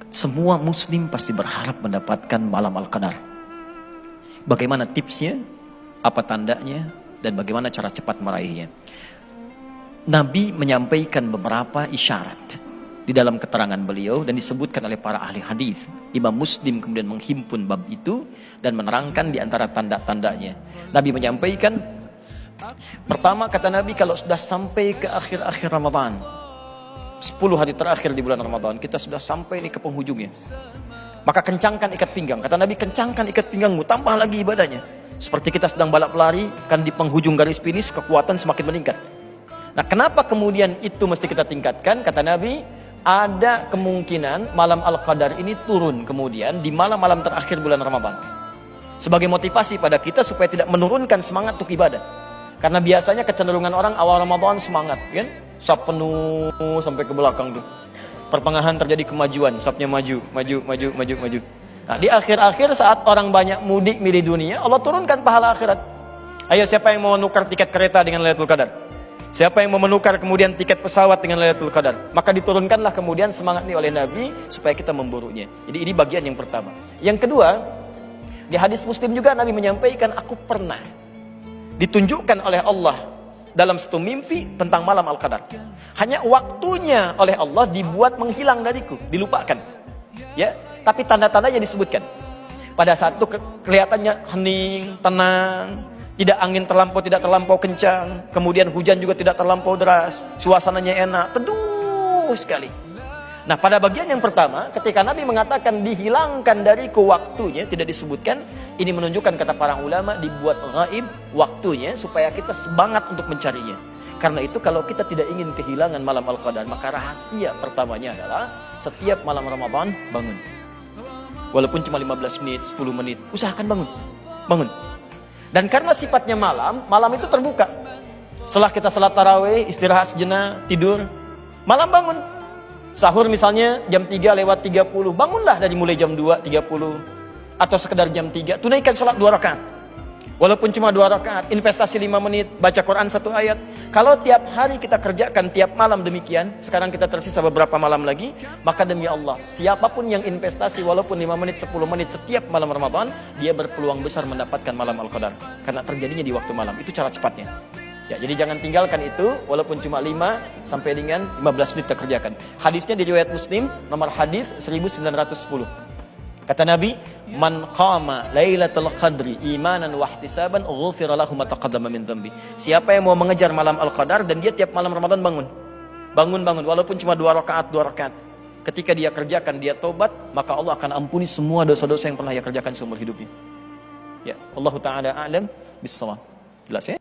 Semua muslim pasti berharap mendapatkan malam Al-Qadar. Bagaimana tipsnya, apa tandanya, dan bagaimana cara cepat meraihnya. Nabi menyampaikan beberapa isyarat di dalam keterangan beliau dan disebutkan oleh para ahli hadis. Imam Muslim kemudian menghimpun bab itu dan menerangkan di antara tanda-tandanya. Nabi menyampaikan, pertama kata Nabi, kalau sudah sampai ke akhir-akhir Ramadan, 10 hari terakhir di bulan Ramadan, kita sudah sampai nih ke penghujungnya, maka kencangkan ikat pinggang. Kata Nabi, kencangkan ikat pinggangmu, tambah lagi ibadahnya. Seperti kita sedang balap lari, kan di penghujung garis finish kekuatan semakin meningkat. Nah, kenapa kemudian itu mesti kita tingkatkan? Kata Nabi, ada kemungkinan malam Al-Qadar ini turun kemudian di malam-malam terakhir bulan Ramadan, sebagai motivasi pada kita supaya tidak menurunkan semangat untuk ibadah. Karena biasanya kecenderungan orang awal Ramadan semangat, kan? Saf penuh sampai ke belakang tuh. Pertengahan terjadi kemajuan, safnya maju. Nah, di akhir-akhir saat orang banyak mudik milih dunia, Allah turunkan pahala akhirat. Ayo, siapa yang mau menukar tiket kereta dengan Lailatul Qadar? Siapa yang mau menukar kemudian tiket pesawat dengan Lailatul Qadar? Maka diturunkanlah kemudian semangat ini oleh Nabi supaya kita memburunya. Jadi ini bagian yang pertama. Yang kedua, di hadis Muslim juga Nabi menyampaikan, aku pernah ditunjukkan oleh Allah dalam satu mimpi tentang malam Al-Qadar. Hanya waktunya oleh Allah dibuat menghilang dariku, dilupakan. Ya, tapi tanda-tandanya disebutkan. Pada saat itu kelihatannya hening, tenang, tidak angin tidak terlampau kencang, kemudian hujan juga tidak terlampau deras, suasananya enak, teduh sekali. Nah, pada bagian yang pertama, ketika Nabi mengatakan dihilangkan dariku waktunya, tidak disebutkan, ini menunjukkan kata para ulama dibuat gaib waktunya supaya kita semangat untuk mencarinya. Karena itu kalau kita tidak ingin kehilangan malam Al-Qadar, maka rahasia pertamanya adalah setiap malam Ramadan bangun. Walaupun cuma 15 menit, 10 menit, usahakan bangun. Dan karena sifatnya malam itu terbuka. Setelah kita salat tarawih, istirahat sejenak, tidur, malam bangun. Sahur misalnya jam 3:30, bangunlah dari mulai jam 2:30 atau sekedar jam 3, tunaikan salat 2 rakaat. Walaupun cuma 2 rakaat, investasi 5 menit, baca Quran 1 ayat. Kalau tiap hari kita kerjakan tiap malam demikian, sekarang kita tersisa beberapa malam lagi, maka demi Allah, siapapun yang investasi walaupun 5 menit, 10 menit setiap malam Ramadan, dia berpeluang besar mendapatkan malam Al-Qadar. Karena terjadinya di waktu malam, itu cara cepatnya. Ya, jadi jangan tinggalkan itu, walaupun cuma 5 sampai dengan 15 menit kita kerjakan. Hadisnya di riwayat Muslim, nomor hadis 1910. Kata Nabi, man qama lailatul qadri imanan wa ihtisaban ghufira lahu ma taqaddama min dhanbi. Siapa yang mau mengejar malam Al-Qadar dan dia tiap malam Ramadan bangun, walaupun cuma 2 rakaat. Ketika dia kerjakan, dia tobat, maka Allah akan ampuni semua dosa-dosa yang pernah dia kerjakan seumur hidupnya. Ya, Allah taala a'lam bis-shawab. Jelas ya?